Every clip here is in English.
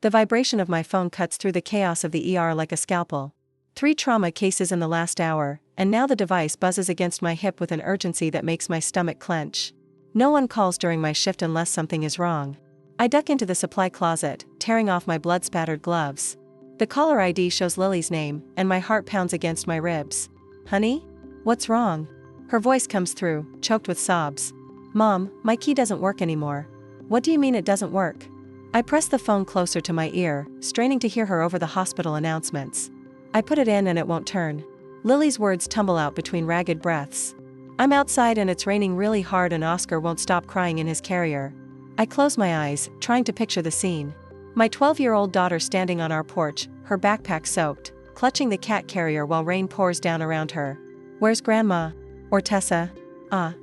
The vibration of my phone cuts through the chaos of the ER like a scalpel. 3 trauma cases in the last hour, and now the device buzzes against my hip with an urgency that makes my stomach clench. No one calls during my shift unless something is wrong. I duck into the supply closet, tearing off my blood-spattered gloves. The caller ID shows Lily's name, and my heart pounds against my ribs. "Honey? What's wrong?" Her voice comes through, choked with sobs. "Mom, my key doesn't work anymore." "What do you mean it doesn't work?" I press the phone closer to my ear, straining to hear her over the hospital announcements. "I put it in and it won't turn." Lily's words tumble out between ragged breaths. "I'm outside and it's raining really hard and Oscar won't stop crying in his carrier." I close my eyes, trying to picture the scene. My 12-year-old daughter standing on our porch, her backpack soaked, clutching the cat carrier while rain pours down around her. "Where's Grandma? Or Tessa?"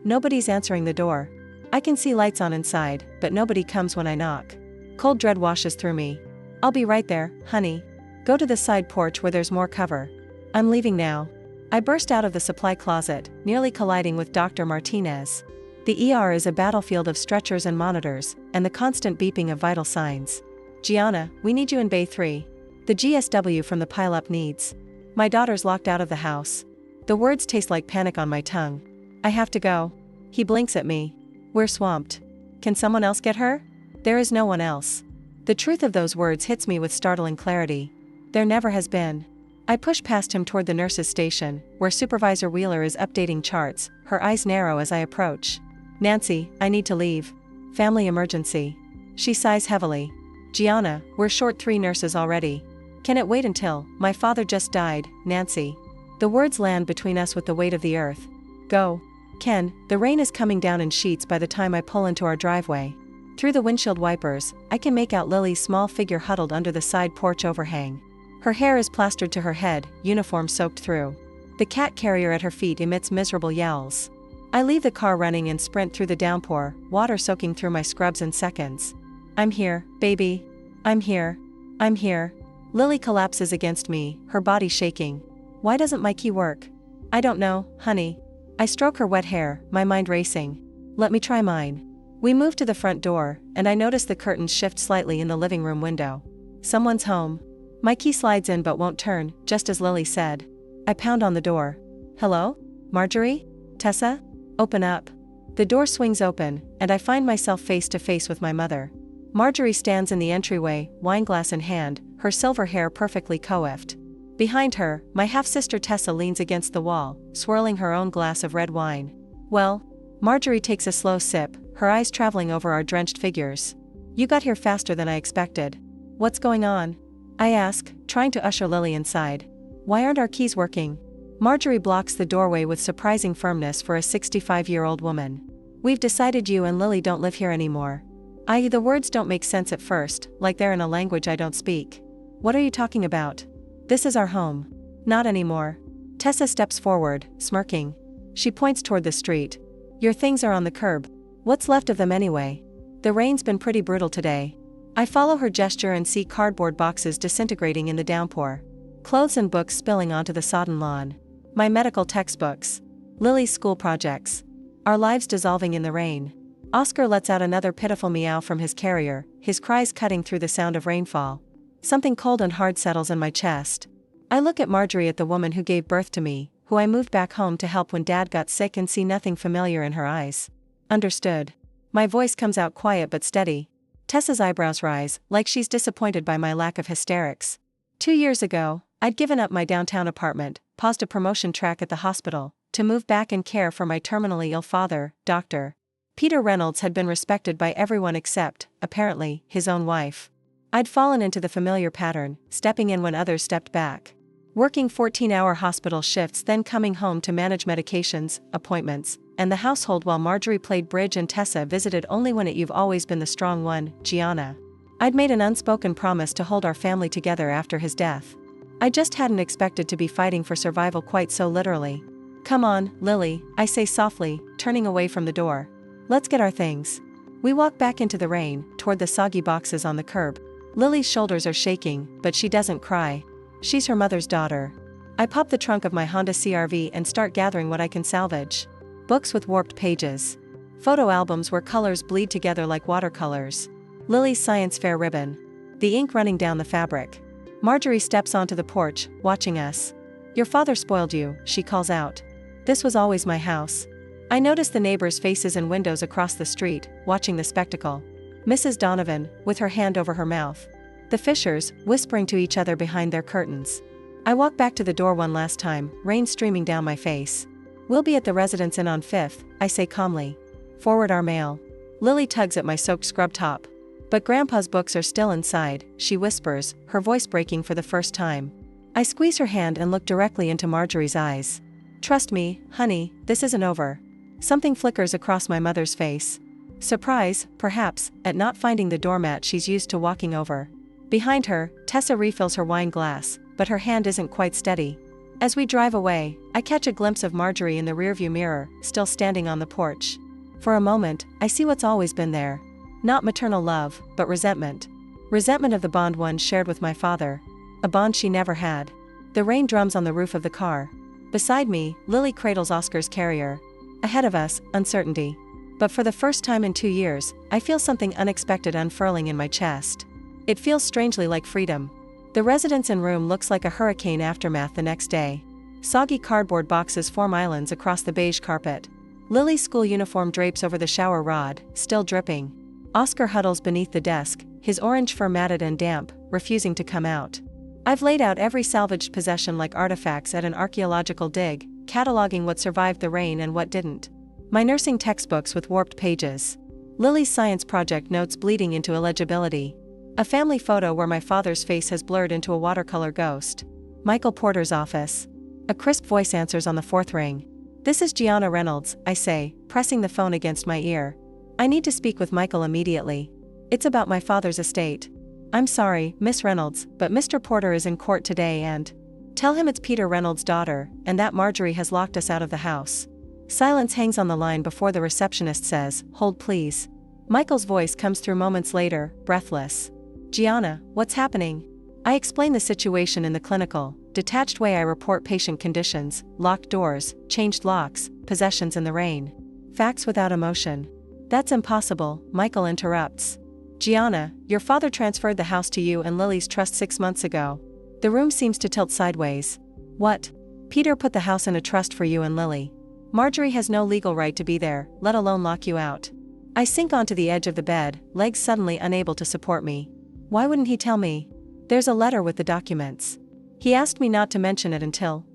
Nobody's answering the door. I can see lights on inside, but nobody comes when I knock. Cold dread washes through me. "I'll be right there, honey. Go to the side porch where there's more cover. I'm leaving now." I burst out of the supply closet, nearly colliding with Dr. Martinez. The ER is a battlefield of stretchers and monitors, and the constant beeping of vital signs. "Gianna, we need you in Bay 3. The GSW from the pileup needs." My daughter's locked out of the house. The words taste like panic on my tongue. "I have to go." He blinks at me. "We're swamped. Can someone else get her?" There is no one else. The truth of those words hits me with startling clarity. There never has been. I push past him toward the nurse's station, where Supervisor Wheeler is updating charts, her eyes narrow as I approach. "Nancy, I need to leave. Family emergency." She sighs heavily. "Gianna, we're short 3 nurses already. Can it wait until, my father just died, Nancy?" The words land between us with the weight of the earth. "Go. Ken, the rain is coming down in sheets by the time I pull into our driveway." Through the windshield wipers, I can make out Lily's small figure huddled under the side porch overhang. Her hair is plastered to her head, uniform soaked through. The cat carrier at her feet emits miserable yowls. I leave the car running and sprint through the downpour, water soaking through my scrubs in seconds. "I'm here, baby. I'm here. I'm here." Lily collapses against me, her body shaking. "Why doesn't my key work?" "I don't know, honey." I stroke her wet hair, my mind racing. "Let me try mine." We move to the front door, and I notice the curtains shift slightly in the living room window. Someone's home. My key slides in but won't turn, just as Lily said. I pound on the door. "Hello? Marjorie? Tessa? Open up." The door swings open, and I find myself face to face with my mother. Marjorie stands in the entryway, wineglass in hand, her silver hair perfectly coiffed. Behind her, my half-sister Tessa leans against the wall, swirling her own glass of red wine. "Well?" Marjorie takes a slow sip, her eyes traveling over our drenched figures. "You got here faster than I expected. What's going on?" I ask, trying to usher Lily inside. "Why aren't our keys working?" Marjorie blocks the doorway with surprising firmness for a 65-year-old woman. "We've decided you and Lily don't live here anymore." The words don't make sense at first, like they're in a language I don't speak. "What are you talking about?" "This is our home." "Not anymore." Tessa steps forward, smirking. She points toward the street. "Your things are on the curb. What's left of them anyway?" "The rain's been pretty brutal today." I follow her gesture and see cardboard boxes disintegrating in the downpour. Clothes and books spilling onto the sodden lawn. My medical textbooks. Lily's school projects. Our lives dissolving in the rain. Oscar lets out another pitiful meow from his carrier, his cries cutting through the sound of rainfall. Something cold and hard settles in my chest. I look at Marjorie, at the woman who gave birth to me, who I moved back home to help when Dad got sick, and see nothing familiar in her eyes. "Understood." My voice comes out quiet but steady. Tessa's eyebrows rise, like she's disappointed by my lack of hysterics. 2 years ago, I'd given up my downtown apartment, paused a promotion track at the hospital, to move back and care for my terminally ill father, Dr. Peter Reynolds had been respected by everyone except, apparently, his own wife. I'd fallen into the familiar pattern, stepping in when others stepped back. Working 14-hour hospital shifts, then coming home to manage medications, appointments, and the household while Marjorie played bridge and Tessa visited only when "You've always been the strong one, Gianna." I'd made an unspoken promise to hold our family together after his death. I just hadn't expected to be fighting for survival quite so literally. "Come on, Lily," I say softly, turning away from the door. "Let's get our things." We walk back into the rain, toward the soggy boxes on the curb. Lily's shoulders are shaking, but she doesn't cry. She's her mother's daughter. I pop the trunk of my Honda CR-V and start gathering what I can salvage. Books with warped pages. Photo albums where colors bleed together like watercolors. Lily's science fair ribbon. the ink running down the fabric. Marjorie steps onto the porch, watching us. "Your father spoiled you," she calls out. "This was always my house." I notice the neighbors' faces and windows across the street, watching the spectacle. Mrs. Donovan, with her hand over her mouth. The Fishers, whispering to each other behind their curtains. I walk back to the door one last time, rain streaming down my face. "We'll be at the Residence Inn on 5th, I say calmly. "Forward our mail." Lily tugs at my soaked scrub top. "But Grandpa's books are still inside," she whispers, her voice breaking for the first time. I squeeze her hand and look directly into Marjorie's eyes. "Trust me, honey, this isn't over." Something flickers across my mother's face. Surprise, perhaps, at not finding the doormat she's used to walking over. Behind her, Tessa refills her wine glass, but her hand isn't quite steady. As we drive away, I catch a glimpse of Marjorie in the rearview mirror, still standing on the porch. For a moment, I see what's always been there. Not maternal love, but resentment. Resentment of the bond one shared with my father. A bond she never had. The rain drums on the roof of the car. Beside me, Lily cradles Oscar's carrier. Ahead of us, uncertainty. But for the first time in 2 years, I feel something unexpected unfurling in my chest. It feels strangely like freedom. The Residence Inn room looks like a hurricane aftermath the next day. Soggy cardboard boxes form islands across the beige carpet. Lily's school uniform drapes over the shower rod, still dripping. Oscar huddles beneath the desk, his orange fur matted and damp, refusing to come out. I've laid out every salvaged possession like artifacts at an archaeological dig, cataloging what survived the rain and what didn't. My nursing textbooks with warped pages. Lily's science project notes bleeding into illegibility. A family photo where my father's face has blurred into a watercolor ghost. Michael Porter's office. A crisp voice answers on the 4th ring. "This is Gianna Reynolds," I say, pressing the phone against my ear. "I need to speak with Michael immediately. It's about my father's estate." "I'm sorry, Miss Reynolds, but Mr. Porter is in court today and—" "Tell him it's Peter Reynolds' daughter, and that Marjorie has locked us out of the house." Silence hangs on the line before the receptionist says, "Hold please." Michael's voice comes through moments later, breathless. "Gianna, what's happening?" I explain the situation in the clinical, detached way I report patient conditions, locked doors, changed locks, possessions in the rain. Facts without emotion. "That's impossible," Michael interrupts. "Gianna, your father transferred the house to you and Lily's trust 6 months ago." The room seems to tilt sideways. "What?" "Peter put the house in a trust for you and Lily. Marjorie has no legal right to be there, let alone lock you out." I sink onto the edge of the bed, legs suddenly unable to support me. Why wouldn't he tell me? There's a letter with the documents. He asked me not to mention it until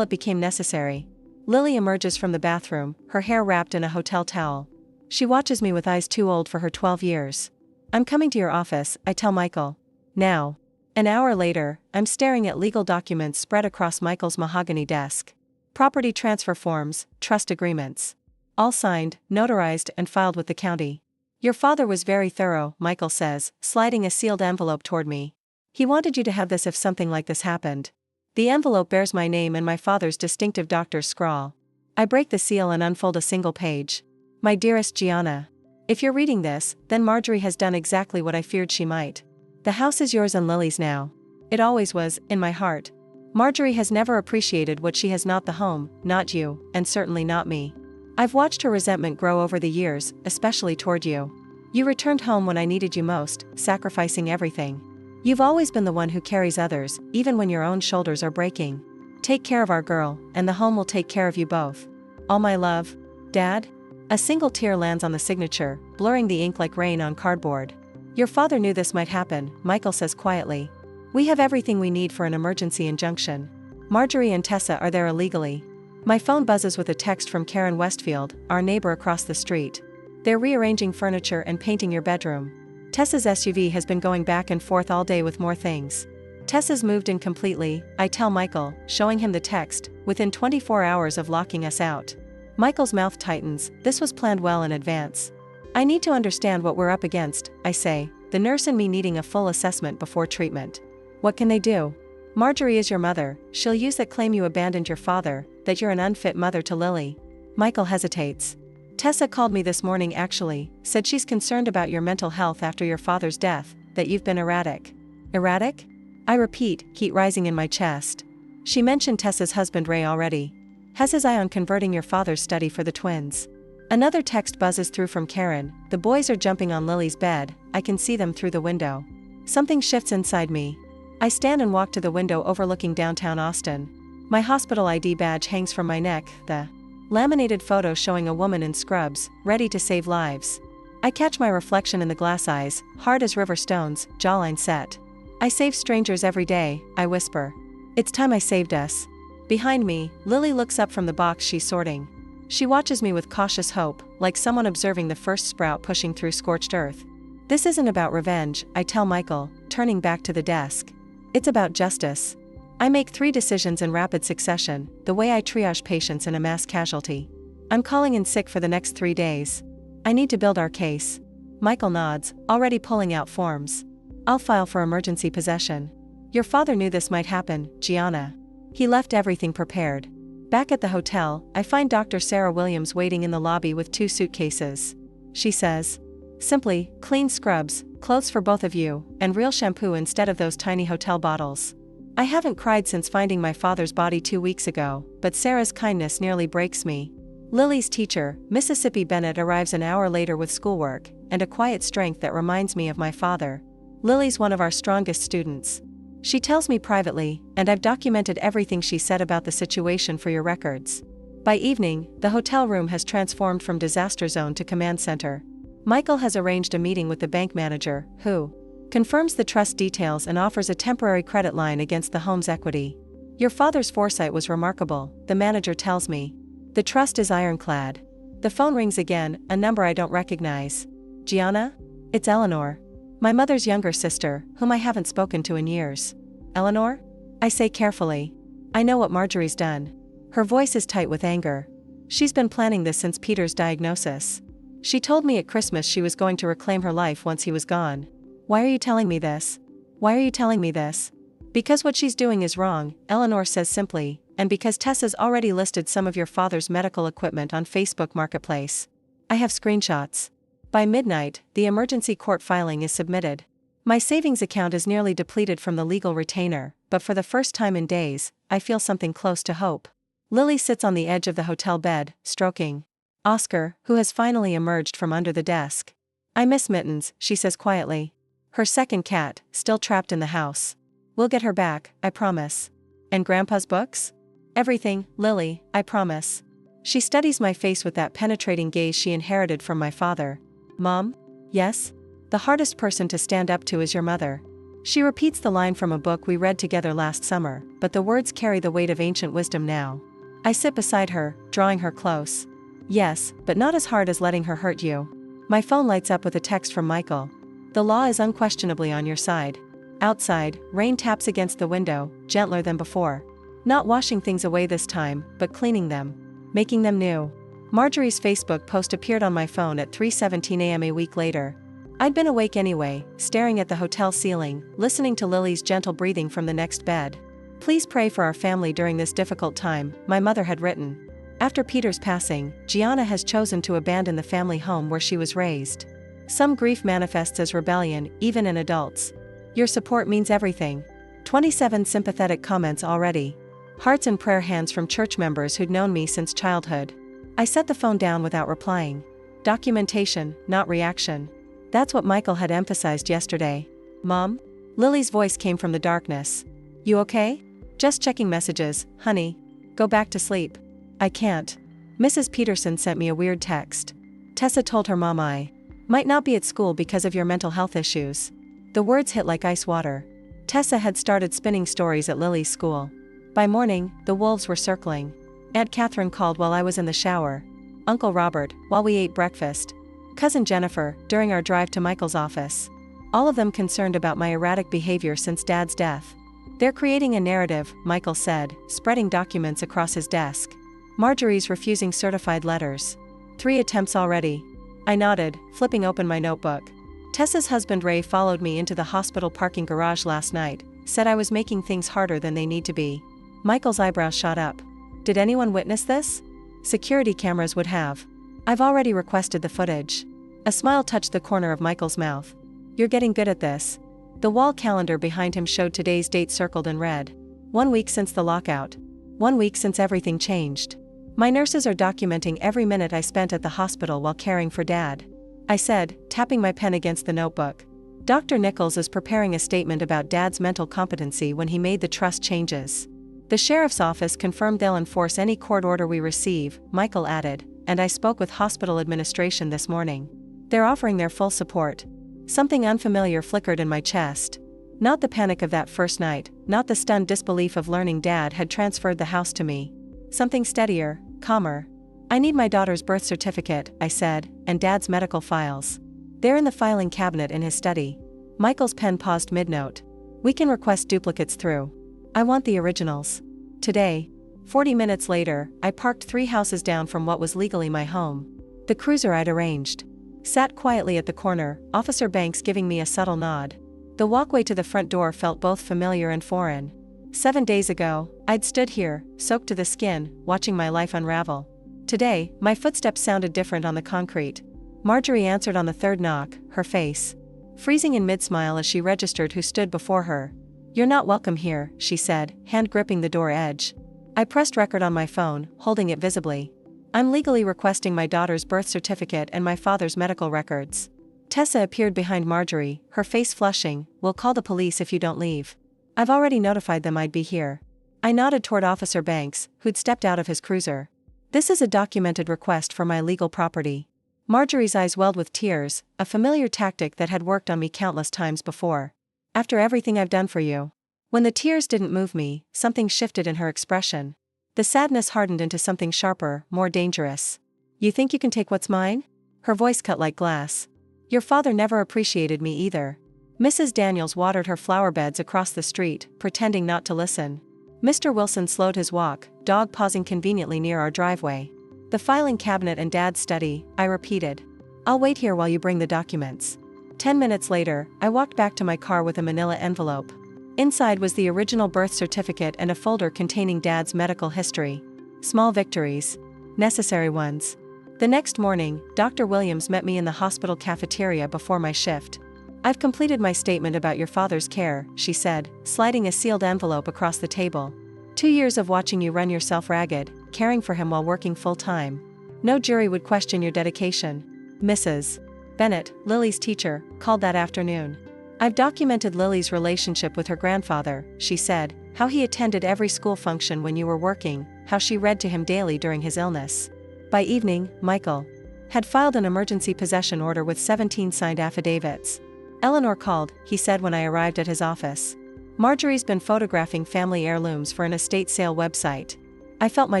it became necessary. Lily emerges from the bathroom, her hair wrapped in a hotel towel. She watches me with eyes too old for her 12 years. "I'm coming to your office," I tell Michael. "Now." An hour later, I'm staring at legal documents spread across Michael's mahogany desk. Property transfer forms, trust agreements. All signed, notarized, and filed with the county. "Your father was very thorough," Michael says, sliding a sealed envelope toward me. "He wanted you to have this if something like this happened." The envelope bears my name and my father's distinctive doctor's scrawl. I break the seal and unfold a single page. "My dearest Gianna. If you're reading this, then Marjorie has done exactly what I feared she might. The house is yours and Lily's now. It always was, in my heart. Marjorie has never appreciated what she has, not the home, not you, and certainly not me. I've watched her resentment grow over the years, especially toward you. You returned home when I needed you most, sacrificing everything. You've always been the one who carries others, even when your own shoulders are breaking. Take care of our girl, and the home will take care of you both. All my love, Dad." A single tear lands on the signature, blurring the ink like rain on cardboard. "Your father knew this might happen," Michael says quietly. "We have everything we need for an emergency injunction. Marjorie and Tessa are there illegally." My phone buzzes with a text from Karen Westfield, our neighbor across the street. "They're rearranging furniture and painting your bedroom. Tessa's SUV has been going back and forth all day with more things. Tessa's moved in completely," I tell Michael, showing him the text, "within 24 hours of locking us out." Michael's mouth tightens. This was planned well in advance. "I need to understand what we're up against," I say, the nurse and me needing a full assessment before treatment. "What can they do? Marjorie is your mother, she'll use that claim you abandoned your father, that you're an unfit mother to Lily." Michael hesitates. "Tessa called me this morning actually, said she's concerned about your mental health after your father's death, that you've been erratic." "Erratic?" I repeat, heat rising in my chest. She mentioned Tessa's husband Ray already. Has his eye on converting your father's study for the twins. Another text buzzes through from Karen. "The boys are jumping on Lily's bed, I can see them through the window." Something shifts inside me. I stand and walk to the window overlooking downtown Austin. My hospital ID badge hangs from my neck, the laminated photo showing a woman in scrubs, ready to save lives. I catch my reflection in the glass eyes, hard as river stones, jawline set. I save strangers every day, I whisper. It's time I saved us. Behind me, Lily looks up from the box she's sorting. She watches me with cautious hope, like someone observing the first sprout pushing through scorched earth. This isn't about revenge, I tell Michael, turning back to the desk. It's about justice. I make 3 decisions in rapid succession, the way I triage patients in a mass casualty. I'm calling in sick for the next 3 days. I need to build our case. Michael nods, already pulling out forms. I'll file for emergency possession. Your father knew this might happen, Gianna. He left everything prepared. Back at the hotel, I find Dr. Sarah Williams waiting in the lobby with 2 suitcases. She says, simply, clean scrubs, clothes for both of you, and real shampoo instead of those tiny hotel bottles. I haven't cried since finding my father's body 2 weeks ago, but Sarah's kindness nearly breaks me. Lily's teacher, Mississippi Bennett, arrives an hour later with schoolwork, and a quiet strength that reminds me of my father. Lily's one of our strongest students. She tells me privately, and I've documented everything she said about the situation for your records. By evening, the hotel room has transformed from disaster zone to command center. Michael has arranged a meeting with the bank manager, who confirms the trust details and offers a temporary credit line against the home's equity. Your father's foresight was remarkable, the manager tells me. The trust is ironclad. The phone rings again, a number I don't recognize. Gianna? It's Eleanor. My mother's younger sister, whom I haven't spoken to in years. Eleanor? I say carefully. I know what Marjorie's done. Her voice is tight with anger. She's been planning this since Peter's diagnosis. She told me at Christmas she was going to reclaim her life once he was gone. Why are you telling me this? Why are you telling me this? Because what she's doing is wrong, Eleanor says simply, and because Tessa's already listed some of your father's medical equipment on Facebook Marketplace. I have screenshots. By midnight, the emergency court filing is submitted. My savings account is nearly depleted from the legal retainer, but for the first time in days, I feel something close to hope. Lily sits on the edge of the hotel bed, stroking Oscar, who has finally emerged from under the desk. I miss Mittens, she says quietly. Her second cat, still trapped in the house. We'll get her back, I promise. And Grandpa's books? Everything, Lily, I promise. She studies my face with that penetrating gaze she inherited from my father. Mom? Yes? The hardest person to stand up to is your mother. She repeats the line from a book we read together last summer, but the words carry the weight of ancient wisdom now. I sit beside her, drawing her close. Yes, but not as hard as letting her hurt you. My phone lights up with a text from Michael. The law is unquestionably on your side. Outside, rain taps against the window, gentler than before. Not washing things away this time, but cleaning them. Making them new. Marjorie's Facebook post appeared on my phone at 3:17 a.m. a week later. I'd been awake anyway, staring at the hotel ceiling, listening to Lily's gentle breathing from the next bed. Please pray for our family during this difficult time, my mother had written. After Peter's passing, Gianna has chosen to abandon the family home where she was raised. Some grief manifests as rebellion, even in adults. Your support means everything. 27 sympathetic comments already. Hearts and prayer hands from church members who'd known me since childhood. I set the phone down without replying. Documentation, not reaction. That's what Michael had emphasized yesterday. Mom? Lily's voice came from the darkness. You okay? Just checking messages, honey. Go back to sleep. I can't. Mrs. Peterson sent me a weird text. Tessa told her mom I might not be at school because of your mental health issues. The words hit like ice water. Tessa had started spinning stories at Lily's school. By morning, the wolves were circling. Aunt Catherine called while I was in the shower. Uncle Robert, while we ate breakfast. Cousin Jennifer, during our drive to Michael's office. All of them concerned about my erratic behavior since Dad's death. They're creating a narrative, Michael said, spreading documents across his desk. Marjorie's refusing certified letters. 3 attempts already. I nodded, flipping open my notebook. Tessa's husband Ray followed me into the hospital parking garage last night, said I was making things harder than they need to be. Michael's eyebrows shot up. Did anyone witness this? Security cameras would have. I've already requested the footage. A smile touched the corner of Michael's mouth. You're getting good at this. The wall calendar behind him showed today's date circled in red. 1 week since the lockout. 1 week since everything changed. My nurses are documenting every minute I spent at the hospital while caring for Dad. I said, tapping my pen against the notebook. Dr. Nichols is preparing a statement about Dad's mental competency when he made the trust changes. The sheriff's office confirmed they'll enforce any court order we receive, Michael added, and I spoke with hospital administration this morning. They're offering their full support. Something unfamiliar flickered in my chest. Not the panic of that first night, not the stunned disbelief of learning Dad had transferred the house to me. Something steadier, calmer. I need my daughter's birth certificate, I said, and Dad's medical files. They're in the filing cabinet in his study. Michael's pen paused mid-note. We can request duplicates through. I want the originals. Today. 40 minutes later, I parked 3 houses down from what was legally my home. The cruiser I'd arranged sat quietly at the corner, Officer Banks giving me a subtle nod. The walkway to the front door felt both familiar and foreign. 7 days ago, I'd stood here, soaked to the skin, watching my life unravel. Today, my footsteps sounded different on the concrete. Marjorie answered on the third knock, her face freezing in mid-smile as she registered who stood before her. You're not welcome here, she said, hand gripping the door edge. I pressed record on my phone, holding it visibly. I'm legally requesting my daughter's birth certificate and my father's medical records. Tessa appeared behind Marjorie, her face flushing. We'll call the police if you don't leave. I've already notified them I'd be here. I nodded toward Officer Banks, who'd stepped out of his cruiser. This is a documented request for my legal property. Marjorie's eyes welled with tears, a familiar tactic that had worked on me countless times before. After everything I've done for you. When the tears didn't move me, something shifted in her expression. The sadness hardened into something sharper, more dangerous. You think you can take what's mine? Her voice cut like glass. Your father never appreciated me either. Mrs. Daniels watered her flower beds across the street, pretending not to listen. Mr. Wilson slowed his walk, dog pausing conveniently near our driveway. The filing cabinet and Dad's study, I repeated. I'll wait here while you bring the documents. 10 minutes later, I walked back to my car with a manila envelope. Inside was the original birth certificate and a folder containing Dad's medical history. Small victories. Necessary ones. The next morning, Dr. Williams met me in the hospital cafeteria before my shift. I've completed my statement about your father's care, she said, sliding a sealed envelope across the table. 2 years of watching you run yourself ragged, caring for him while working full-time. No jury would question your dedication. Mrs. Bennett, Lily's teacher, called that afternoon. I've documented Lily's relationship with her grandfather, she said, how he attended every school function when you were working, how she read to him daily during his illness. By evening, Michael had filed an emergency possession order with 17 signed affidavits. Eleanor called, he said when I arrived at his office. Marjorie's been photographing family heirlooms for an estate sale website. I felt my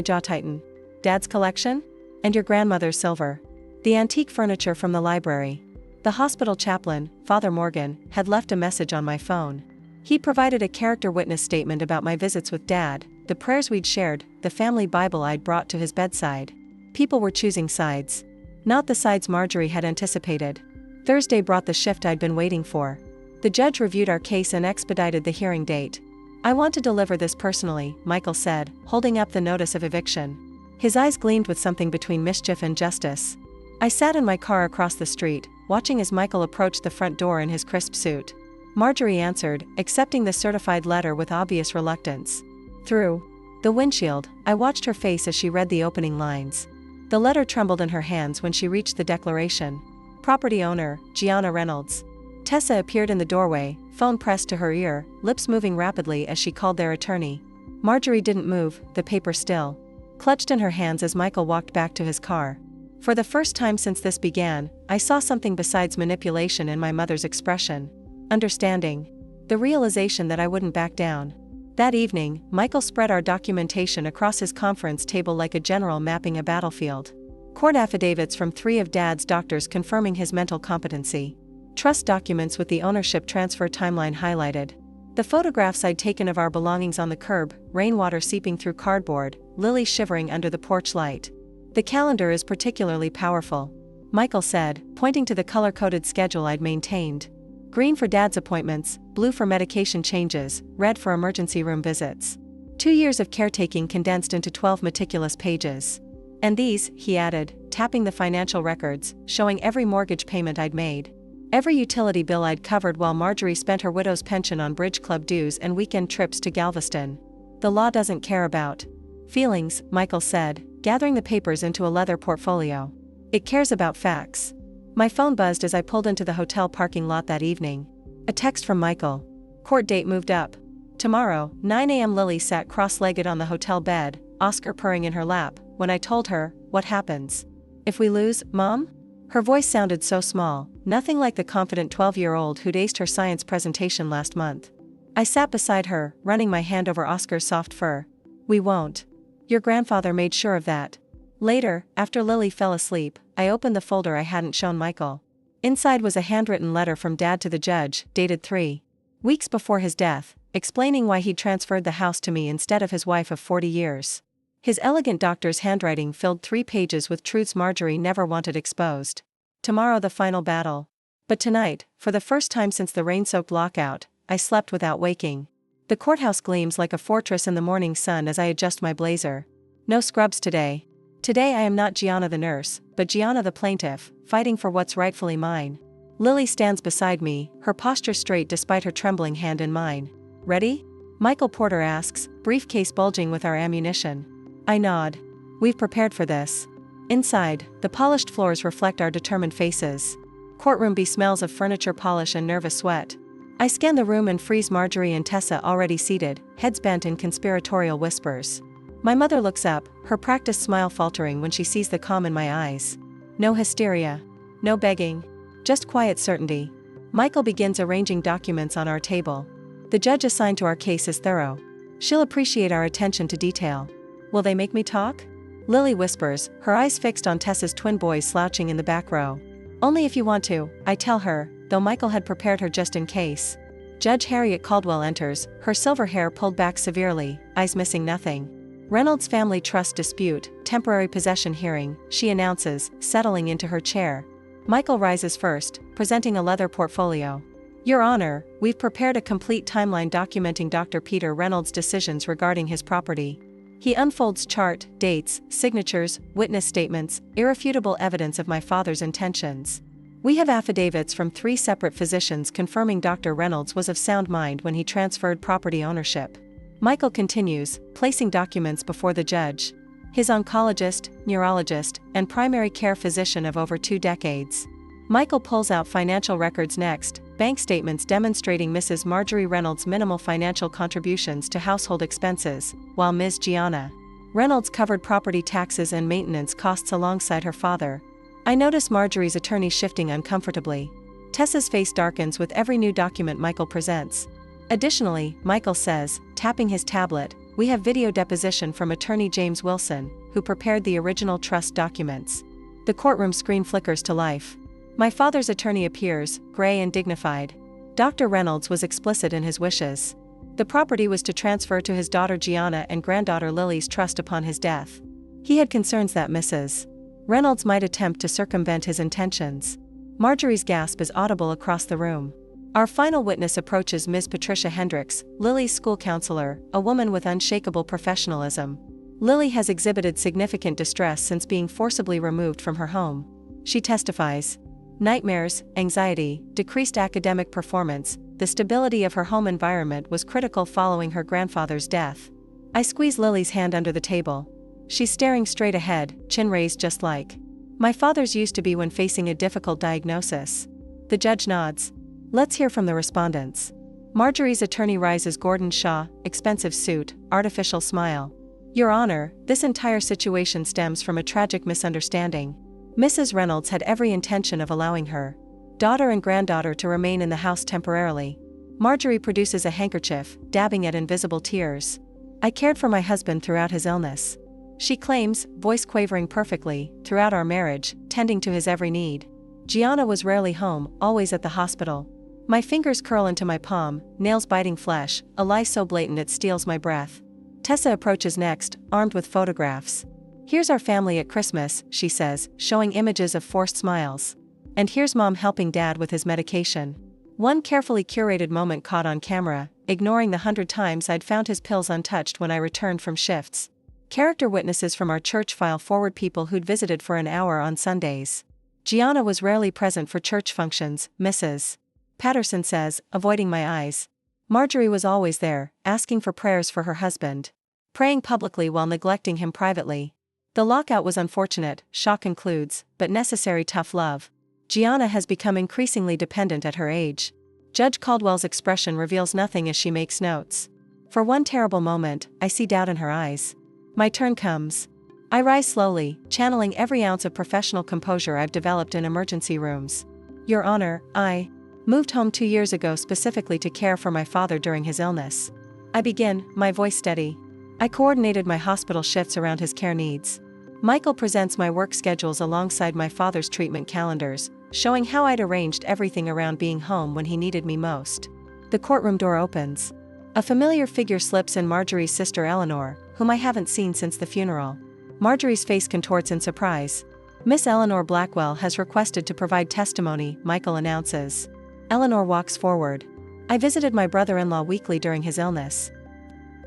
jaw tighten. Dad's collection? And your grandmother's silver. The antique furniture from the library. The hospital chaplain, Father Morgan, had left a message on my phone. He provided a character witness statement about my visits with Dad, the prayers we'd shared, the family Bible I'd brought to his bedside. People were choosing sides. Not the sides Marjorie had anticipated. Thursday brought the shift I'd been waiting for. The judge reviewed our case and expedited the hearing date. I want to deliver this personally, Michael said, holding up the notice of eviction. His eyes gleamed with something between mischief and justice. I sat in my car across the street, watching as Michael approached the front door in his crisp suit. Marjorie answered, accepting the certified letter with obvious reluctance. Through the windshield, I watched her face as she read the opening lines. The letter trembled in her hands when she reached the declaration. Property owner, Gianna Reynolds. Tessa appeared in the doorway, phone pressed to her ear, lips moving rapidly as she called their attorney. Marjorie didn't move, the paper still clutched in her hands as Michael walked back to his car. For the first time since this began, I saw something besides manipulation in my mother's expression. Understanding. The realization that I wouldn't back down. That evening, Michael spread our documentation across his conference table like a general mapping a battlefield. Court affidavits from 3 of Dad's doctors confirming his mental competency. Trust documents with the ownership transfer timeline highlighted. The photographs I'd taken of our belongings on the curb, rainwater seeping through cardboard, Lily shivering under the porch light. The calendar is particularly powerful, Michael said, pointing to the color-coded schedule I'd maintained. Green for Dad's appointments, blue for medication changes, red for emergency room visits. 2 years of caretaking condensed into 12 meticulous pages. And these, he added, tapping the financial records, showing every mortgage payment I'd made. Every utility bill I'd covered while Marjorie spent her widow's pension on bridge club dues and weekend trips to Galveston. The law doesn't care about feelings, Michael said, gathering the papers into a leather portfolio. It cares about facts. My phone buzzed as I pulled into the hotel parking lot that evening. A text from Michael. Court date moved up. Tomorrow, 9 a.m. Lily sat cross-legged on the hotel bed, Oscar purring in her lap, when I told her, "What happens if we lose, Mom?" Her voice sounded so small, nothing like the confident 12-year-old who'd aced her science presentation last month. I sat beside her, running my hand over Oscar's soft fur. "We won't. Your grandfather made sure of that." Later, after Lily fell asleep, I opened the folder I hadn't shown Michael. Inside was a handwritten letter from Dad to the judge, dated 3 weeks before his death, explaining why he'd transferred the house to me instead of his wife of 40 years. His elegant doctor's handwriting filled 3 pages with truths Marjorie never wanted exposed. Tomorrow the final battle. But tonight, for the first time since the rain-soaked lockout, I slept without waking. The courthouse gleams like a fortress in the morning sun as I adjust my blazer. No scrubs today. Today I am not Gianna the nurse, but Gianna the plaintiff, fighting for what's rightfully mine. Lily stands beside me, her posture straight despite her trembling hand in mine. "Ready?" Michael Porter asks, briefcase bulging with our ammunition. I nod. We've prepared for this. Inside, the polished floors reflect our determined faces. Courtroom smells of furniture polish and nervous sweat. I scan the room and freeze Marjorie and Tessa already seated, heads bent in conspiratorial whispers. My mother looks up, her practiced smile faltering when she sees the calm in my eyes. No hysteria. No begging. Just quiet certainty. Michael begins arranging documents on our table. The judge assigned to our case is thorough. She'll appreciate our attention to detail. Will they make me talk? Lily whispers, her eyes fixed on Tessa's twin boys slouching in the back row. Only if you want to, I tell her, though Michael had prepared her just in case. Judge Harriet Caldwell enters, her silver hair pulled back severely, eyes missing nothing. Reynolds family trust dispute, temporary possession hearing, she announces, settling into her chair. Michael rises first, presenting a leather portfolio. Your Honor, we've prepared a complete timeline documenting Dr. Peter Reynolds' decisions regarding his property. He unfolds chart, dates, signatures, witness statements, irrefutable evidence of my father's intentions. We have affidavits from 3 separate physicians confirming Dr. Reynolds was of sound mind when he transferred property ownership. Michael continues, placing documents before the judge. His oncologist, neurologist, and primary care physician of over 2 decades. Michael pulls out financial records next, bank statements demonstrating Mrs. Marjorie Reynolds' minimal financial contributions to household expenses, while Ms. Gianna Reynolds covered property taxes and maintenance costs alongside her father. I notice Marjorie's attorney shifting uncomfortably. Tessa's face darkens with every new document Michael presents. Additionally, Michael says, tapping his tablet, we have video deposition from attorney James Wilson, who prepared the original trust documents. The courtroom screen flickers to life. My father's attorney appears, gray and dignified. Dr. Reynolds was explicit in his wishes. The property was to transfer to his daughter Gianna and granddaughter Lily's trust upon his death. He had concerns that Mrs. Reynolds might attempt to circumvent his intentions. Marjorie's gasp is audible across the room. Our final witness approaches Ms. Patricia Hendricks, Lily's school counselor, a woman with unshakable professionalism. Lily has exhibited significant distress since being forcibly removed from her home. She testifies. Nightmares, anxiety, decreased academic performance, the stability of her home environment was critical following her grandfather's death. I squeeze Lily's hand under the table. She's staring straight ahead, chin raised just like my father's used to be when facing a difficult diagnosis. The judge nods. Let's hear from the respondents. Marjorie's attorney rises. Gordon Shaw, expensive suit, artificial smile. Your Honor, this entire situation stems from a tragic misunderstanding. Mrs. Reynolds had every intention of allowing her daughter and granddaughter to remain in the house temporarily. Marjorie produces a handkerchief, dabbing at invisible tears. I cared for my husband throughout his illness. She claims, voice quavering perfectly, throughout our marriage, tending to his every need. Gianna was rarely home, always at the hospital. My fingers curl into my palm, nails biting flesh, a lie so blatant it steals my breath. Tessa approaches next, armed with photographs. Here's our family at Christmas, she says, showing images of forced smiles. And here's Mom helping Dad with his medication. One carefully curated moment caught on camera, ignoring the 100 times I'd found his pills untouched when I returned from shifts. Character witnesses from our church file forward people who'd visited for an hour on Sundays. Gianna was rarely present for church functions, Mrs. Patterson says, avoiding my eyes. Marjorie was always there, asking for prayers for her husband. Praying publicly while neglecting him privately. The lockout was unfortunate, Shaw concludes, but necessary tough love. Gianna has become increasingly dependent at her age. Judge Caldwell's expression reveals nothing as she makes notes. For one terrible moment, I see doubt in her eyes. My turn comes. I rise slowly, channeling every ounce of professional composure I've developed in emergency rooms. Your Honor, I moved home 2 years ago specifically to care for my father during his illness. I begin, my voice steady. I coordinated my hospital shifts around his care needs. Michael presents my work schedules alongside my father's treatment calendars, showing how I'd arranged everything around being home when he needed me most. The courtroom door opens. A familiar figure slips in, Marjorie's sister Eleanor, whom I haven't seen since the funeral. Marjorie's face contorts in surprise. Miss Eleanor Blackwell has requested to provide testimony, Michael announces. Eleanor walks forward. I visited my brother-in-law weekly during his illness,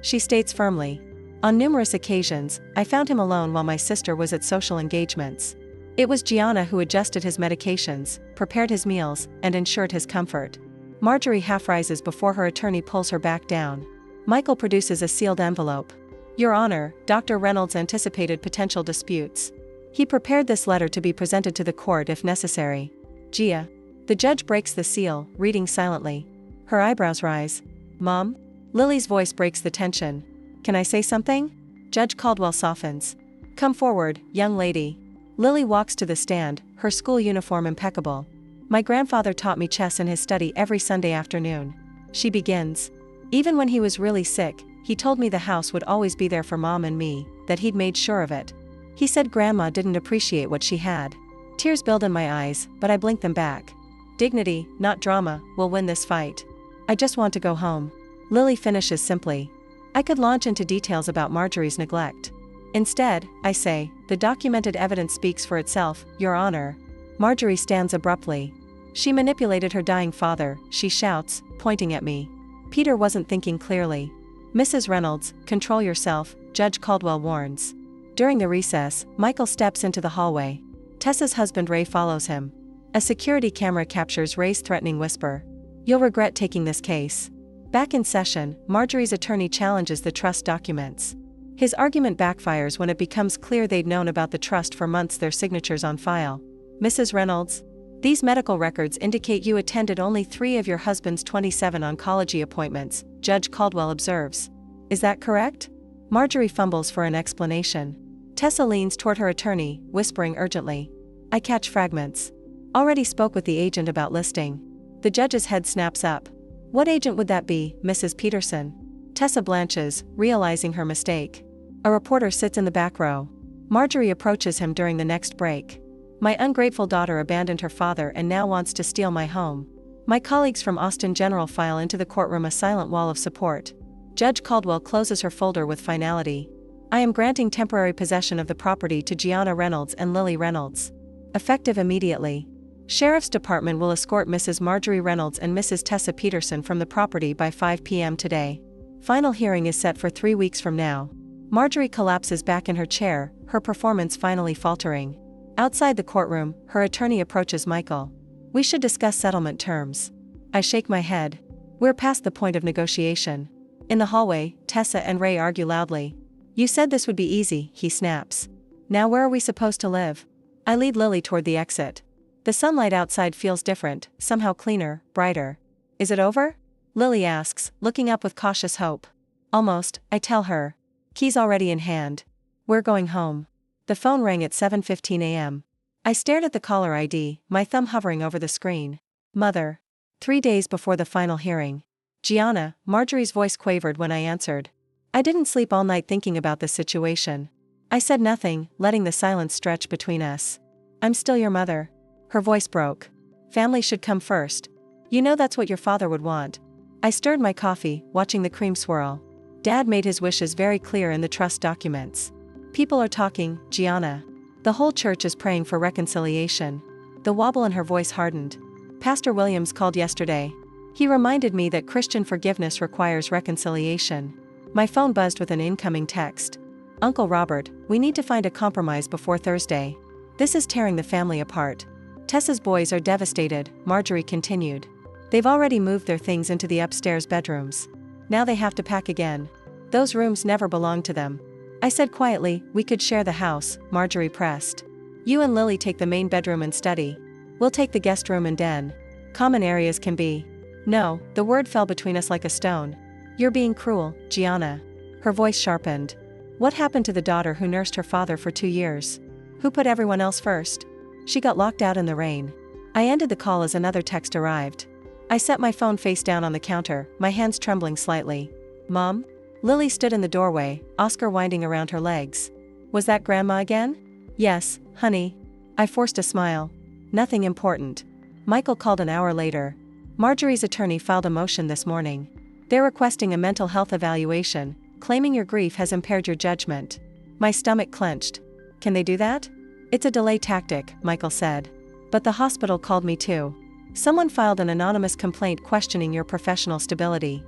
she states firmly. On numerous occasions, I found him alone while my sister was at social engagements. It was Gianna who adjusted his medications, prepared his meals, and ensured his comfort. Marjorie half rises before her attorney pulls her back down. Michael produces a sealed envelope. Your Honor, Dr. Reynolds anticipated potential disputes. He prepared this letter to be presented to the court if necessary. Gia. The judge breaks the seal, reading silently. Her eyebrows rise. Mom? Lily's voice breaks the tension. Can I say something? Judge Caldwell softens. Come forward, young lady. Lily walks to the stand, her school uniform impeccable. My grandfather taught me chess in his study every Sunday afternoon. She begins. Even when he was really sick, he told me the house would always be there for Mom and me, that he'd made sure of it. He said Grandma didn't appreciate what she had. Tears build in my eyes, but I blink them back. Dignity, not drama, will win this fight. I just want to go home. Lily finishes simply. I could launch into details about Marjorie's neglect. Instead, I say, the documented evidence speaks for itself, Your Honor. Marjorie stands abruptly. She manipulated her dying father, she shouts, pointing at me. Peter wasn't thinking clearly. Mrs. Reynolds, control yourself, Judge Caldwell warns. During the recess, Michael steps into the hallway. Tessa's husband Ray follows him. A security camera captures Ray's threatening whisper. You'll regret taking this case. Back in session, Marjorie's attorney challenges the trust documents. His argument backfires when it becomes clear they'd known about the trust for months, their signatures on file. Mrs. Reynolds, these medical records indicate you attended only 3 of your husband's 27 oncology appointments, Judge Caldwell observes. Is that correct? Marjorie fumbles for an explanation. Tessa leans toward her attorney, whispering urgently. I catch fragments. Already spoke with the agent about listing. The judge's head snaps up. What agent would that be, Mrs. Peterson? Tessa blanches, realizing her mistake. A reporter sits in the back row. Marjorie approaches him during the next break. My ungrateful daughter abandoned her father and now wants to steal my home. My colleagues from Austin General file into the courtroom, a silent wall of support. Judge Caldwell closes her folder with finality. I am granting temporary possession of the property to Gianna Reynolds and Lily Reynolds. Effective immediately. Sheriff's Department will escort Mrs. Marjorie Reynolds and Mrs. Tessa Peterson from the property by 5 p.m. today. Final hearing is set for 3 weeks from now. Marjorie collapses back in her chair, her performance finally faltering. Outside the courtroom, her attorney approaches Michael. We should discuss settlement terms. I shake my head. We're past the point of negotiation. In the hallway, Tessa and Ray argue loudly. You said this would be easy, he snaps. Now where are we supposed to live? I lead Lily toward the exit. The sunlight outside feels different, somehow cleaner, brighter. Is it over? Lily asks, looking up with cautious hope. Almost, I tell her. Keys already in hand. We're going home. The phone rang at 7:15 a.m. I stared at the caller ID, my thumb hovering over the screen. Mother. 3 days before the final hearing. Gianna, Marjorie's voice quavered when I answered. I didn't sleep all night thinking about this situation. I said nothing, letting the silence stretch between us. I'm still your mother. Her voice broke. Family should come first. You know that's what your father would want. I stirred my coffee, watching the cream swirl. Dad made his wishes very clear in the trust documents. People are talking, Gianna. The whole church is praying for reconciliation. The wobble in her voice hardened. Pastor Williams called yesterday. He reminded me that Christian forgiveness requires reconciliation. My phone buzzed with an incoming text. Uncle Robert, we need to find a compromise before Thursday. This is tearing the family apart. Tessa's boys are devastated, Marjorie continued. They've already moved their things into the upstairs bedrooms. Now they have to pack again. Those rooms never belonged to them. I said quietly, we could share the house, Marjorie pressed. You and Lily take the main bedroom and study. We'll take the guest room and den. Common areas can be. No, the word fell between us like a stone. You're being cruel, Gianna. Her voice sharpened. What happened to the daughter who nursed her father for 2 years? Who put everyone else first? She got locked out in the rain. I ended the call as another text arrived. I set my phone face down on the counter, my hands trembling slightly. Mom? Lily stood in the doorway, Oscar winding around her legs. Was that Grandma again? Yes, honey. I forced a smile. Nothing important. Michael called an hour later. Marjorie's attorney filed a motion this morning. They're requesting a mental health evaluation, claiming your grief has impaired your judgment. My stomach clenched. Can they do that? It's a delay tactic, Michael said. But the hospital called me too. Someone filed an anonymous complaint questioning your professional stability.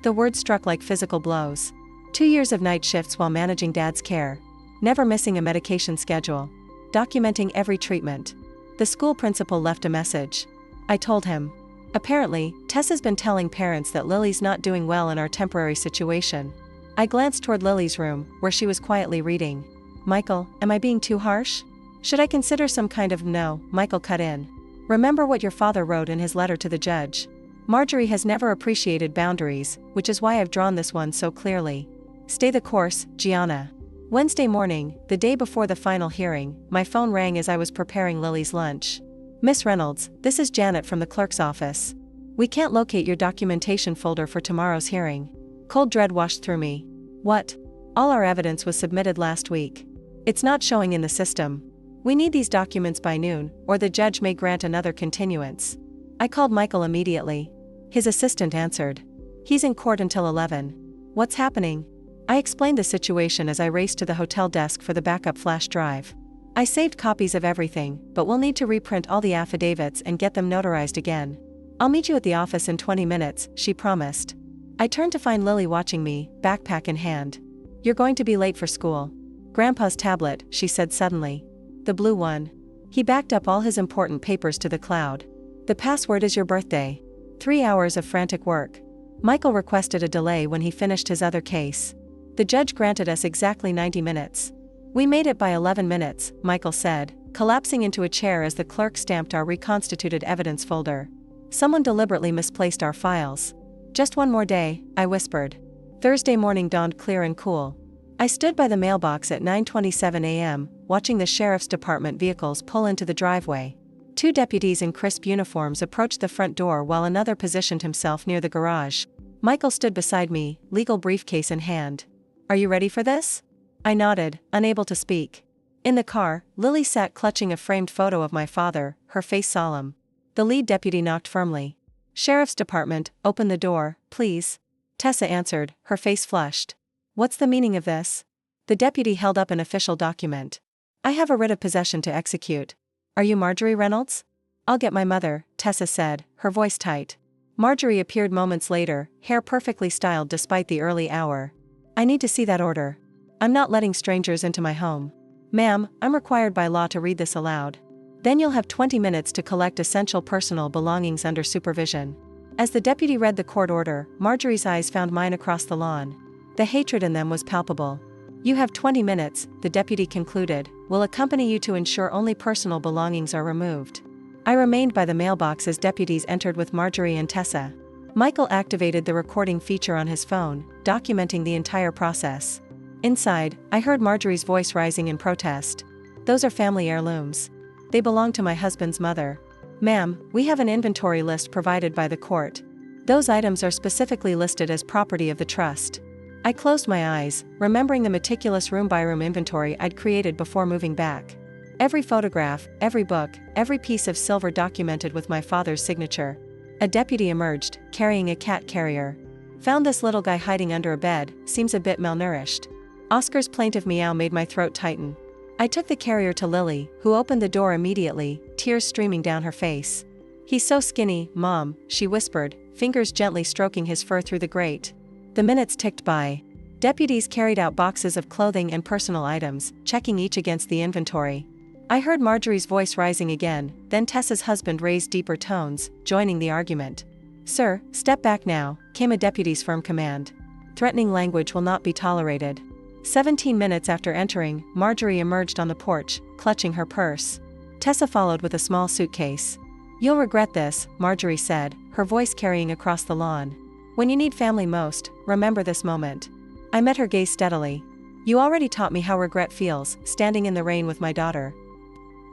The word struck like physical blows. 2 years of night shifts while managing Dad's care. Never missing a medication schedule. Documenting every treatment. The school principal left a message. I told him. Apparently, Tessa's been telling parents that Lily's not doing well in our temporary situation. I glanced toward Lily's room, where she was quietly reading. Michael, am I being too harsh? Should I consider some kind of no? Michael cut in. Remember what your father wrote in his letter to the judge. Marjorie has never appreciated boundaries, which is why I've drawn this one so clearly. Stay the course, Gianna. Wednesday morning, the day before the final hearing, my phone rang as I was preparing Lily's lunch. Miss Reynolds, this is Janet from the clerk's office. We can't locate your documentation folder for tomorrow's hearing. Cold dread washed through me. What? All our evidence was submitted last week. It's not showing in the system. We need these documents by noon, or the judge may grant another continuance. I called Michael immediately. His assistant answered. He's in court until 11. What's happening? I explained the situation as I raced to the hotel desk for the backup flash drive. I saved copies of everything, but we'll need to reprint all the affidavits and get them notarized again. I'll meet you at the office in 20 minutes, she promised. I turned to find Lily watching me, backpack in hand. You're going to be late for school. Grandpa's tablet, she said suddenly. The blue one. He backed up all his important papers to the cloud. The password is your birthday. 3 hours of frantic work. Michael requested a delay when he finished his other case. The judge granted us exactly 90 minutes. We made it by 11 minutes, Michael said, collapsing into a chair as the clerk stamped our reconstituted evidence folder. Someone deliberately misplaced our files. Just one more day, I whispered. Thursday morning dawned clear and cool. I stood by the mailbox at 9:27 a.m., watching the sheriff's department vehicles pull into the driveway. 2 deputies in crisp uniforms approached the front door while another positioned himself near the garage. Michael stood beside me, legal briefcase in hand. Are you ready for this? I nodded, unable to speak. In the car, Lily sat clutching a framed photo of my father, her face solemn. The lead deputy knocked firmly. Sheriff's department, open the door, please. Tessa answered, her face flushed. What's the meaning of this? The deputy held up an official document. I have a writ of possession to execute. Are you Marjorie Reynolds? I'll get my mother, Tessa said, her voice tight. Marjorie appeared moments later, hair perfectly styled despite the early hour. I need to see that order. I'm not letting strangers into my home. Ma'am, I'm required by law to read this aloud. Then you'll have 20 minutes to collect essential personal belongings under supervision. As the deputy read the court order, Marjorie's eyes found mine across the lawn. The hatred in them was palpable. You have 20 minutes, the deputy concluded, will accompany you to ensure only personal belongings are removed. I remained by the mailbox as deputies entered with Marjorie and Tessa. Michael activated the recording feature on his phone, documenting the entire process. Inside, I heard Marjorie's voice rising in protest. Those are family heirlooms. They belong to my husband's mother. Ma'am, we have an inventory list provided by the court. Those items are specifically listed as property of the trust. I closed my eyes, remembering the meticulous room-by-room inventory I'd created before moving back. Every photograph, every book, every piece of silver documented with my father's signature. A deputy emerged, carrying a cat carrier. Found this little guy hiding under a bed, seems a bit malnourished. Oscar's plaintive meow made my throat tighten. I took the carrier to Lily, who opened the door immediately, tears streaming down her face. He's so skinny, Mom, she whispered, fingers gently stroking his fur through the grate. The minutes ticked by. Deputies carried out boxes of clothing and personal items, checking each against the inventory. I heard Marjorie's voice rising again, then Tessa's husband raised deeper tones, joining the argument. Sir, step back now, came a deputy's firm command. Threatening language will not be tolerated. 17 minutes after entering, Marjorie emerged on the porch, clutching her purse. Tessa followed with a small suitcase. You'll regret this, Marjorie said, her voice carrying across the lawn. When you need family most, remember this moment. I met her gaze steadily. You already taught me how regret feels, standing in the rain with my daughter.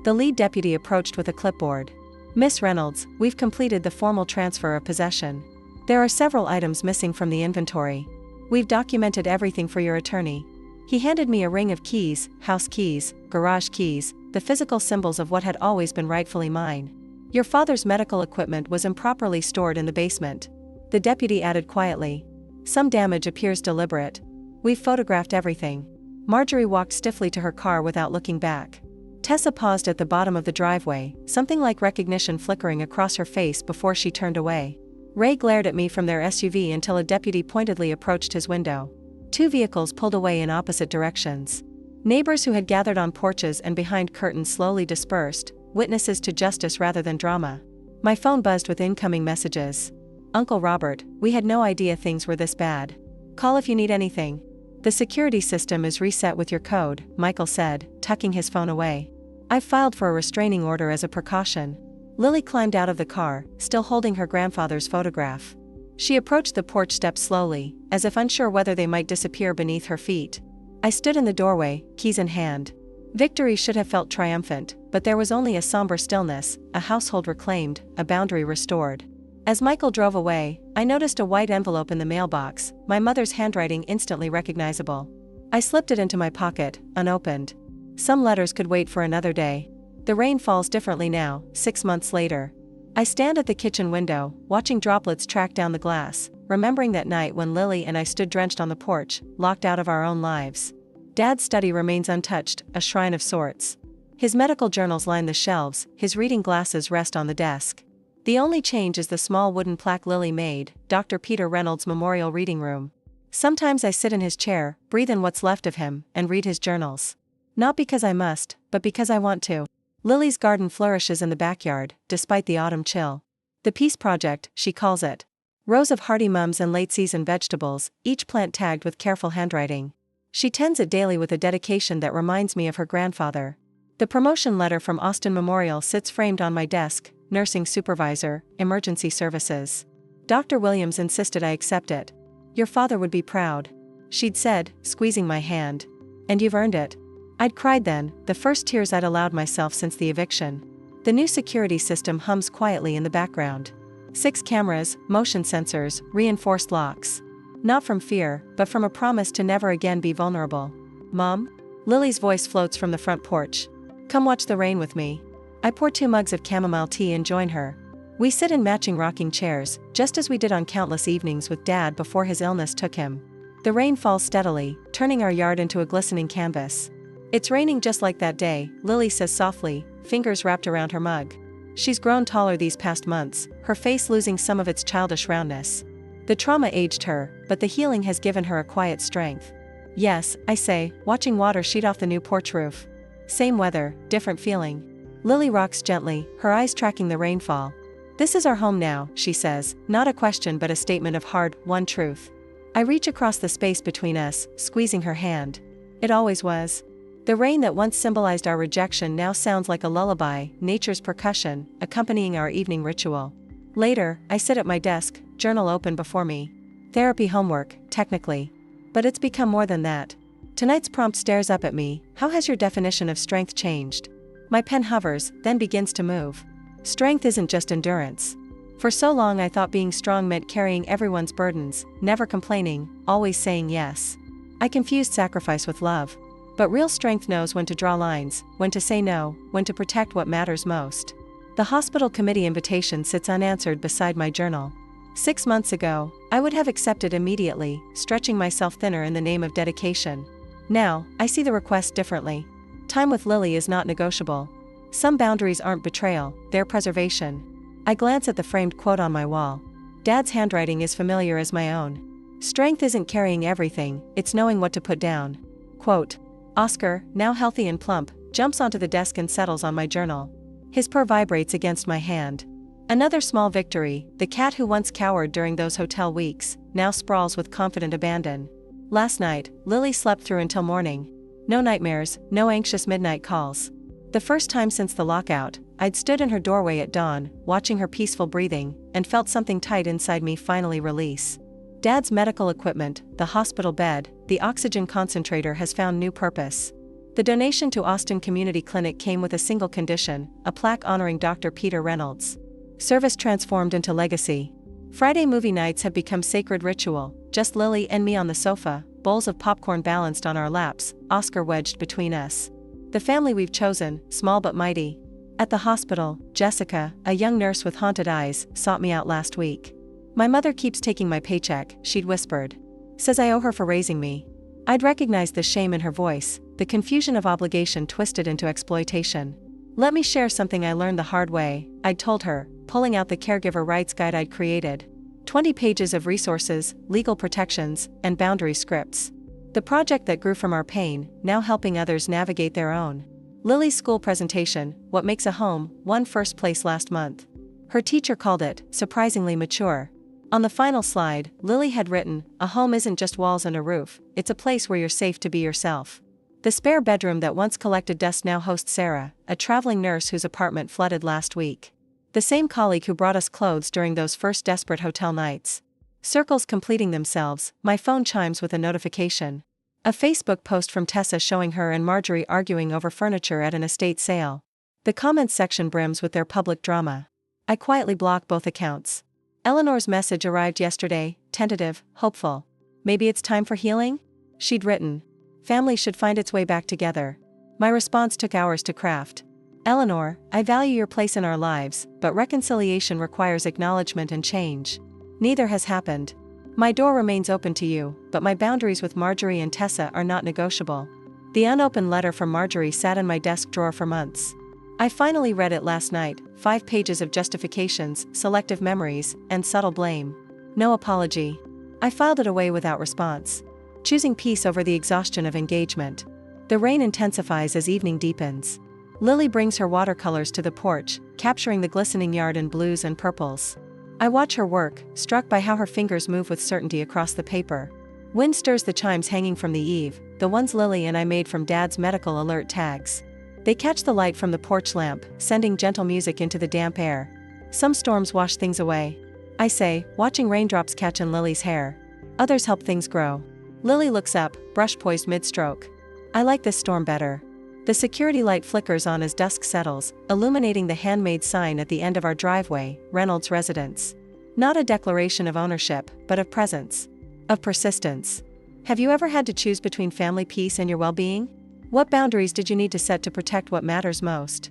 The lead deputy approached with a clipboard. Miss Reynolds, we've completed the formal transfer of possession. There are several items missing from the inventory. We've documented everything for your attorney. He handed me a ring of keys, house keys, garage keys, the physical symbols of what had always been rightfully mine. Your father's medical equipment was improperly stored in the basement. The deputy added quietly. Some damage appears deliberate. We've photographed everything. Marjorie walked stiffly to her car without looking back. Tessa paused at the bottom of the driveway, something like recognition flickering across her face before she turned away. Ray glared at me from their SUV until a deputy pointedly approached his window. Two vehicles pulled away in opposite directions. Neighbors who had gathered on porches and behind curtains slowly dispersed, witnesses to justice rather than drama. My phone buzzed with incoming messages. Uncle Robert, we had no idea things were this bad. Call if you need anything. The security system is reset with your code, Michael said, tucking his phone away. I've filed for a restraining order as a precaution. Lily climbed out of the car, still holding her grandfather's photograph. She approached the porch steps slowly, as if unsure whether they might disappear beneath her feet. I stood in the doorway, keys in hand. Victory should have felt triumphant, but there was only a somber stillness, a household reclaimed, a boundary restored. As Michael drove away, I noticed a white envelope in the mailbox, my mother's handwriting instantly recognizable. I slipped it into my pocket, unopened. Some letters could wait for another day. The rain falls differently now, 6 months later. I stand at the kitchen window, watching droplets track down the glass, remembering that night when Lily and I stood drenched on the porch, locked out of our own lives. Dad's study remains untouched, a shrine of sorts. His medical journals line the shelves, his reading glasses rest on the desk. The only change is the small wooden plaque Lily made, Dr. Peter Reynolds Memorial Reading Room. Sometimes I sit in his chair, breathe in what's left of him, and read his journals. Not because I must, but because I want to. Lily's garden flourishes in the backyard, despite the autumn chill. The Peace Project, she calls it. Rows of hardy mums and late-season vegetables, each plant tagged with careful handwriting. She tends it daily with a dedication that reminds me of her grandfather. The promotion letter from Austin Memorial sits framed on my desk, nursing supervisor, emergency services. Dr. Williams insisted I accept it. Your father would be proud. She'd said, squeezing my hand. And you've earned it. I'd cried then, the first tears I'd allowed myself since the eviction. The new security system hums quietly in the background. 6 cameras, motion sensors, reinforced locks. Not from fear, but from a promise to never again be vulnerable. Mom? Lily's voice floats from the front porch. Come watch the rain with me. I pour 2 mugs of chamomile tea and join her. We sit in matching rocking chairs, just as we did on countless evenings with Dad before his illness took him. The rain falls steadily, turning our yard into a glistening canvas. It's raining just like that day, Lily says softly, fingers wrapped around her mug. She's grown taller these past months, her face losing some of its childish roundness. The trauma aged her, but the healing has given her a quiet strength. Yes, I say, watching water sheet off the new porch roof. Same weather, different feeling. Lily rocks gently, her eyes tracking the rainfall. This is our home now, she says, not a question but a statement of hard-won truth. I reach across the space between us, squeezing her hand. It always was. The rain that once symbolized our rejection now sounds like a lullaby, nature's percussion, accompanying our evening ritual. Later, I sit at my desk, journal open before me. Therapy homework, technically. But it's become more than that. Tonight's prompt stares up at me, how has your definition of strength changed? My pen hovers, then begins to move. Strength isn't just endurance. For so long I thought being strong meant carrying everyone's burdens, never complaining, always saying yes. I confused sacrifice with love. But real strength knows when to draw lines, when to say no, when to protect what matters most. The hospital committee invitation sits unanswered beside my journal. 6 months ago, I would have accepted immediately, stretching myself thinner in the name of dedication. Now, I see the request differently. Time with Lily is not negotiable. Some boundaries aren't betrayal, they're preservation. I glance at the framed quote on my wall. Dad's handwriting is familiar as my own. Strength isn't carrying everything, it's knowing what to put down. Quote. Oscar, now healthy and plump, jumps onto the desk and settles on my journal. His purr vibrates against my hand. Another small victory, the cat who once cowered during those hotel weeks, now sprawls with confident abandon. Last night, Lily slept through until morning. No nightmares, no anxious midnight calls. The first time since the lockout, I'd stood in her doorway at dawn, watching her peaceful breathing, and felt something tight inside me finally release. Dad's medical equipment, the hospital bed, the oxygen concentrator has found new purpose. The donation to Austin Community Clinic came with a single condition, a plaque honoring Dr. Peter Reynolds. Service transformed into legacy. Friday movie nights have become sacred ritual, just Lily and me on the sofa, bowls of popcorn balanced on our laps, Oscar wedged between us. The family we've chosen, small but mighty. At the hospital, Jessica, a young nurse with haunted eyes, sought me out last week. "My mother keeps taking my paycheck," she'd whispered. "Says I owe her for raising me." I'd recognized the shame in her voice, the confusion of obligation twisted into exploitation. "Let me share something I learned the hard way," I'd told her, pulling out the caregiver rights guide I'd created. 20 pages of resources, legal protections, and boundary scripts. The project that grew from our pain, now helping others navigate their own. Lily's school presentation, What Makes a Home, won first place last month. Her teacher called it, surprisingly mature. On the final slide, Lily had written, "A home isn't just walls and a roof, it's a place where you're safe to be yourself." The spare bedroom that once collected dust now hosts Sarah, a traveling nurse whose apartment flooded last week. The same colleague who brought us clothes during those first desperate hotel nights. Circles completing themselves, my phone chimes with a notification. A Facebook post from Tessa showing her and Marjorie arguing over furniture at an estate sale. The comments section brims with their public drama. I quietly block both accounts. Eleanor's message arrived yesterday, tentative, hopeful. "Maybe it's time for healing?" She'd written. "Family should find its way back together." My response took hours to craft. "Eleanor, I value your place in our lives, but reconciliation requires acknowledgement and change. Neither has happened. My door remains open to you, but my boundaries with Marjorie and Tessa are not negotiable." The unopened letter from Marjorie sat in my desk drawer for months. I finally read it last night, 5 pages of justifications, selective memories, and subtle blame. No apology. I filed it away without response. Choosing peace over the exhaustion of engagement. The rain intensifies as evening deepens. Lily brings her watercolors to the porch, capturing the glistening yard in blues and purples. I watch her work, struck by how her fingers move with certainty across the paper. Wind stirs the chimes hanging from the eave, the ones Lily and I made from Dad's medical alert tags. They catch the light from the porch lamp, sending gentle music into the damp air. Some storms wash things away. I say, watching raindrops catch in Lily's hair. Others help things grow. Lily looks up, brush poised mid-stroke. "I like this storm better." The security light flickers on as dusk settles, illuminating the handmade sign at the end of our driveway, Reynolds Residence. Not a declaration of ownership, but of presence. Of persistence. Have you ever had to choose between family peace and your well-being? What boundaries did you need to set to protect what matters most?